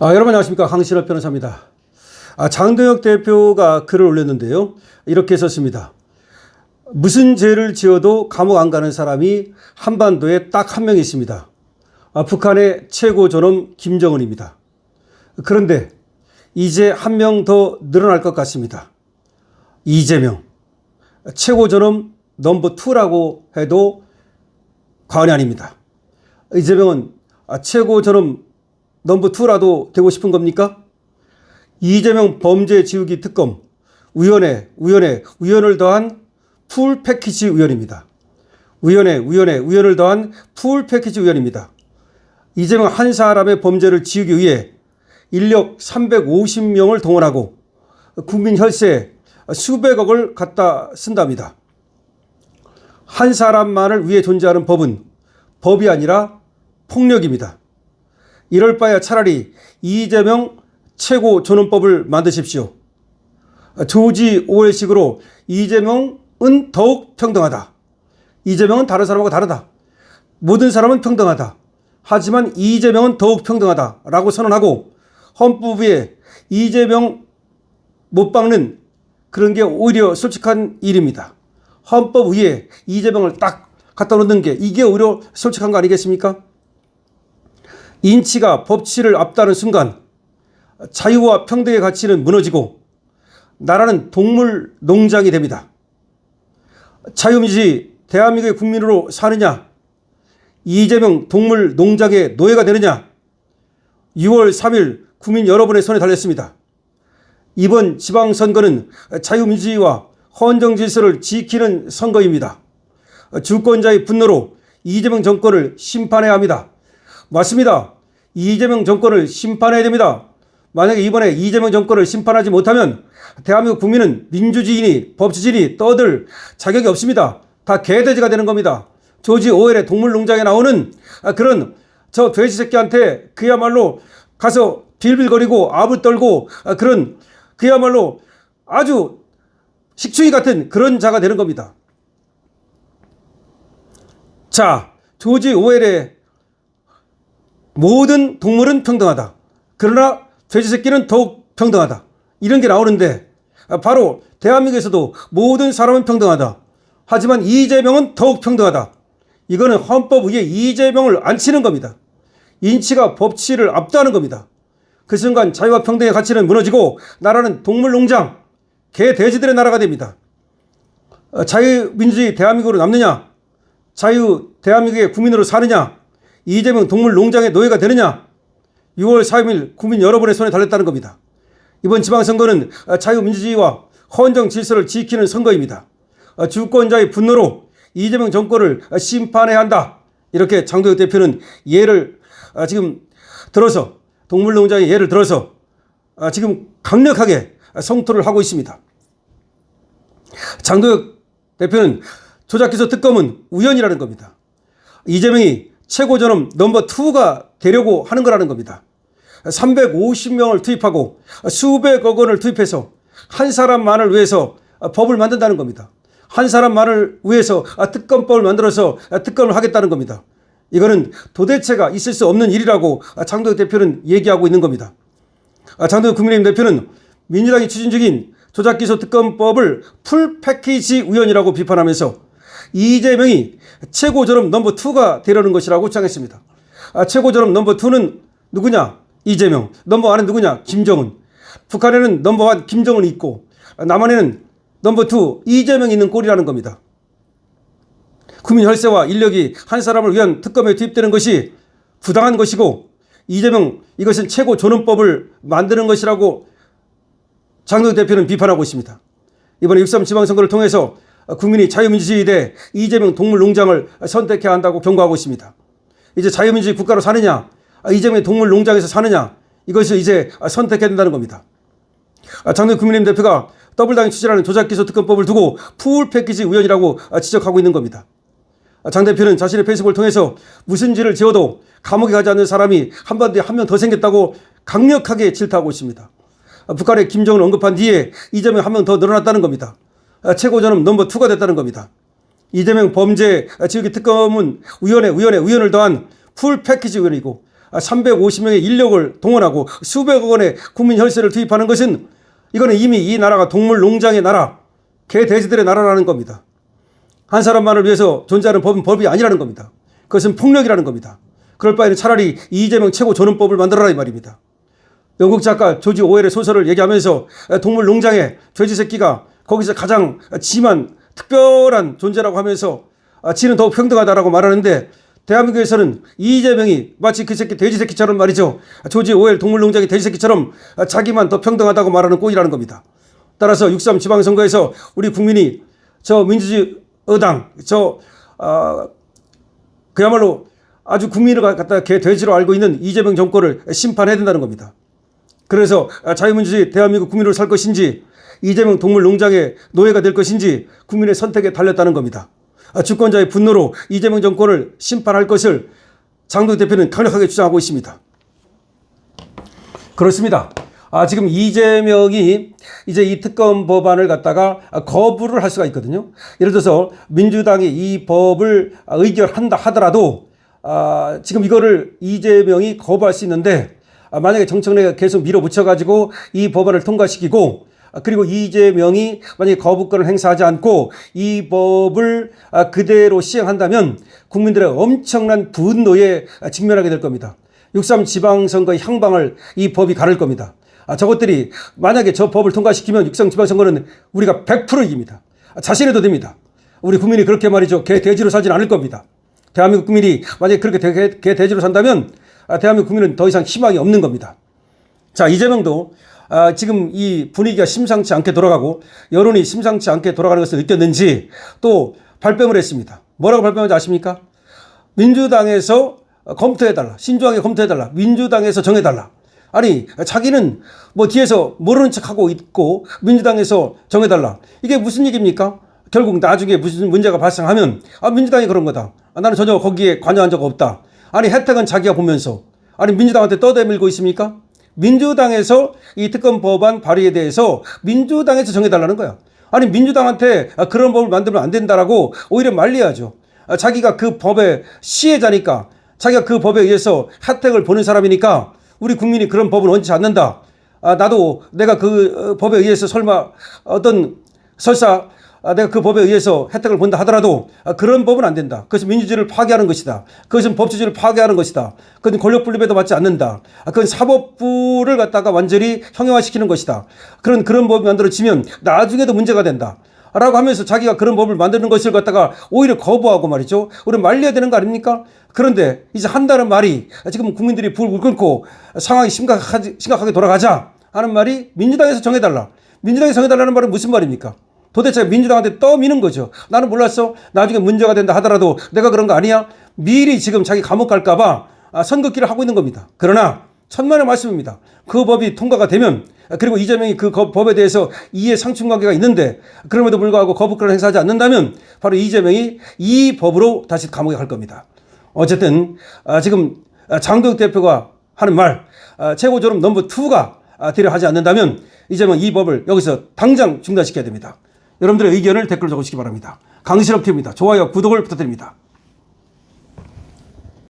여러분 안녕하십니까. 강신업 변호사입니다. 장동혁 대표가 글을 올렸는데요. 이렇게 썼습니다. 무슨 죄를 지어도 감옥 안 가는 사람이 한반도에 딱 한 명 있습니다. 북한의 최고 존엄 김정은입니다. 그런데 이제 한 명 더 늘어날 것 같습니다. 이재명. 최고 존엄 넘버 2라고 해도 과언이 아닙니다. 이재명은 최고 존엄 넘버 2라도 되고 싶은 겁니까? 이재명 범죄 지우기 특검 우연을 더한 풀 패키지 우연입니다. 우연을 더한 풀 패키지 우연입니다. 이재명 한 사람의 범죄를 지우기 위해 인력 350명을 동원하고 국민 혈세 수백억을 갖다 쓴답니다. 한 사람만을 위해 존재하는 법은 법이 아니라 폭력입니다. 이럴 바에 차라리 이재명 최고 존엄법을 만드십시오. 조지 오웰식으로 이재명은 더욱 평등하다. 이재명은 다른 사람하고 다르다. 모든 사람은 평등하다. 하지만 이재명은 더욱 평등하다 라고 선언하고 헌법 위에 이재명 못 박는 그런 게 오히려 솔직한 일입니다. 헌법 위에 이재명을 딱 갖다 놓는 게 이게 오히려 솔직한 거 아니겠습니까? 인치가 법치를 앞다는 순간 자유와 평등의 가치는 무너지고 나라는 동물 농장이 됩니다. 자유민주주의 대한민국의 국민으로 사느냐, 이재명 동물 농장의 노예가 되느냐, 6월 3일 국민 여러분의 손에 달렸습니다. 이번 지방선거는 자유민주주의와 헌정질서를 지키는 선거입니다. 주권자의 분노로 이재명 정권을 심판해야 합니다. 맞습니다. 이재명 정권을 심판해야 됩니다. 만약에 이번에 이재명 정권을 심판하지 못하면 대한민국 국민은 민주주의니 법치주의니 떠들 자격이 없습니다. 다 개돼지가 되는 겁니다. 조지 오웰의 동물농장에 나오는 그런 저 돼지 새끼한테 그야말로 가서 빌빌거리고 아부 떨고 그런 그야말로 아주 식충이 같은 그런 자가 되는 겁니다. 자, 조지 오웰의 모든 동물은 평등하다. 그러나 돼지 새끼는 더욱 평등하다. 이런 게 나오는데 바로 대한민국에서도 모든 사람은 평등하다. 하지만 이재명은 더욱 평등하다. 이거는 헌법 위에 이재명을 앉히는 겁니다. 인치가 법치를 압도하는 겁니다. 그 순간 자유와 평등의 가치는 무너지고 나라는 동물농장, 개돼지들의 나라가 됩니다. 자유민주주의 대한민국으로 남느냐, 자유 대한민국의 국민으로 사느냐, 이재명 동물농장의 노예가 되느냐, 6월 4일 국민 여러분의 손에 달렸다는 겁니다. 이번 지방선거는 자유민주주의와 헌정 질서를 지키는 선거입니다. 주권자의 분노로 이재명 정권을 심판해야 한다. 이렇게 장동혁 대표는 예를 지금 들어서 동물농장의 예를 들어서 지금 강력하게 성토를 하고 있습니다. 장동혁 대표는 조작기소 특검은 우연이라는 겁니다. 이재명이 최고 존엄 넘버 2가 되려고 하는 거라는 겁니다. 350명을 투입하고 수백억 원을 투입해서 한 사람만을 위해서 법을 만든다는 겁니다. 한 사람만을 위해서 특검법을 만들어서 특검을 하겠다는 겁니다. 이거는 도대체가 있을 수 없는 일이라고 장동혁 대표는 얘기하고 있는 겁니다. 장동혁 국민의힘 대표는 민주당이 추진 중인 조작기소 특검법을 풀 패키지 우연이라고 비판하면서 이재명이 최고 존엄 넘버 2가 되려는 것이라고 주장했습니다. 최고 존엄 넘버 2는 누구냐? 이재명. 넘버 1은 누구냐? 김정은. 북한에는 넘버 1 김정은이 있고 남한에는 넘버 2 이재명이 있는 꼴이라는 겁니다. 국민 혈세와 인력이 한 사람을 위한 특검에 투입되는 것이 부당한 것이고 이재명 이것은 최고 존엄법을 만드는 것이라고 장동혁 대표는 비판하고 있습니다. 이번에 6.3 지방선거를 통해서 국민이 자유민주주의 대 이재명 동물농장을 선택해야 한다고 경고하고 있습니다. 이제 자유민주주의 국가로 사느냐, 이재명의 동물농장에서 사느냐, 이것을 이제 선택해야 된다는 겁니다. 장동혁 국민의힘 대표가 더블당이 추진하는 조작기소 특검법을 두고 풀 패키지 우연이라고 지적하고 있는 겁니다. 장 대표는 자신의 페이스북을 통해서 무슨 죄를 지어도 감옥에 가지 않는 사람이 한반도에 한 명 더 생겼다고 강력하게 질타하고 있습니다. 북한의 김정은 언급한 뒤에 이재명 한 명 더 늘어났다는 겁니다. 최고 존엄 넘버 2가 됐다는 겁니다. 이재명 범죄 지우기 특검은 우연을 더한 풀 패키지 우연이고 350명의 인력을 동원하고 수백억 원의 국민 혈세를 투입하는 것은 이거는 이미 이 나라가 동물 농장의 나라, 개 돼지들의 나라라는 겁니다. 한 사람만을 위해서 존재하는 법은 법이 아니라는 겁니다. 그것은 폭력이라는 겁니다. 그럴 바에는 차라리 이재명 최고 존엄법을 만들어라 이 말입니다. 영국 작가 조지 오웰의 소설을 얘기하면서 동물 농장의 돼지 새끼가 거기서 가장 심한 특별한 존재라고 하면서 지는 더욱 평등하다라고 말하는데, 대한민국에서는 이재명이 마치 그 새끼 돼지 새끼처럼 말이죠. 조지 오웰 동물 농장의 돼지 새끼처럼 자기만 더 평등하다고 말하는 꼴이라는 겁니다. 따라서 6.3 지방선거에서 우리 국민이 저 민주주의 의당 그야말로 아주 국민을 갖다 개 돼지로 알고 있는 이재명 정권을 심판해야 된다는 겁니다. 그래서 자유민주주의 대한민국 국민으로 살 것인지 이재명 동물 농장의 노예가 될 것인지 국민의 선택에 달렸다는 겁니다. 주권자의 분노로 이재명 정권을 심판할 것을 장동혁 대표는 강력하게 주장하고 있습니다. 그렇습니다. 지금 이재명이 이제 이 특검 법안을 갖다가 거부를 할 수가 있거든요. 예를 들어서 민주당이 이 법을 의결한다 하더라도 지금 이거를 이재명이 거부할 수 있는데, 만약에 정청래가 계속 밀어붙여가지고 이 법안을 통과시키고, 그리고 이재명이 만약에 거부권을 행사하지 않고 이 법을 그대로 시행한다면 국민들의 엄청난 분노에 직면하게 될 겁니다. 6.3 지방선거의 향방을 이 법이 가를 겁니다. 저것들이 만약에 저 법을 통과시키면 6.3 지방선거는 우리가 100% 이깁니다. 자신해도 됩니다. 우리 국민이 그렇게 말이죠. 개 돼지로 살진 않을 겁니다. 대한민국 국민이 만약에 그렇게 개 돼지로 산다면 대한민국 국민은 더 이상 희망이 없는 겁니다. 자, 이재명도 지금 이 분위기가 심상치 않게 돌아가고 여론이 심상치 않게 돌아가는 것을 느꼈는지 또 발뺌을 했습니다. 뭐라고 발뺌한지 아십니까? 민주당에서 검토해달라. 신중하게 검토해달라. 민주당에서 정해달라. 아니, 자기는 뭐 뒤에서 모르는 척하고 있고 민주당에서 정해달라. 이게 무슨 얘기입니까? 결국 나중에 무슨 문제가 발생하면 민주당이 그런 거다. 나는 전혀 거기에 관여한 적 없다. 아니, 혜택은 자기가 보면서. 아니, 민주당한테 떠대밀고 있습니까? 민주당에서 이 특검 법안 발의에 대해서 민주당에서 정해달라는 거야. 아니, 민주당한테 그런 법을 만들면 안 된다라고 오히려 말려야죠. 자기가 그 법의 시혜자니까, 자기가 그 법에 의해서 혜택을 보는 사람이니까 우리 국민이 그런 법을 원치 않는다. 나도 내가 그 법에 의해서 설사 내가 그 법에 의해서 혜택을 본다 하더라도 그런 법은 안 된다. 그것은 민주주의를 파괴하는 것이다. 그것은 법치주의를 파괴하는 것이다. 그것은 권력분립에도 맞지 않는다. 그건 사법부를 갖다가 완전히 형용화시키는 것이다. 그런 법이 만들어지면 나중에도 문제가 된다. 라고 하면서 자기가 그런 법을 만드는 것을 갖다가 오히려 거부하고 말이죠. 우리 말려야 되는 거 아닙니까? 그런데 이제 한다는 말이 지금 국민들이 불을 끓고 상황이 심각하게 돌아가자 하는 말이 민주당에서 정해달라. 민주당에서 정해달라는 말은 무슨 말입니까? 도대체 민주당한테 떠미는 거죠. 나는 몰랐어. 나중에 문제가 된다 하더라도 내가 그런 거 아니야? 미리 지금 자기 감옥 갈까봐 선긋기를 하고 있는 겁니다. 그러나 천만의 말씀입니다. 그 법이 통과가 되면, 그리고 이재명이 그 법에 대해서 이해 상충관계가 있는데 그럼에도 불구하고 거부권을 행사하지 않는다면 바로 이재명이 이 법으로 다시 감옥에 갈 겁니다. 어쨌든 지금 장동혁 대표가 하는 말, 최고 존엄 넘버 2가 되려 하지 않는다면 이재명 이 법을 여기서 당장 중단시켜야 됩니다. 여러분들의 의견을 댓글로 적어주시기 바랍니다. 강신업 TV입니다. 좋아요, 구독을 부탁드립니다.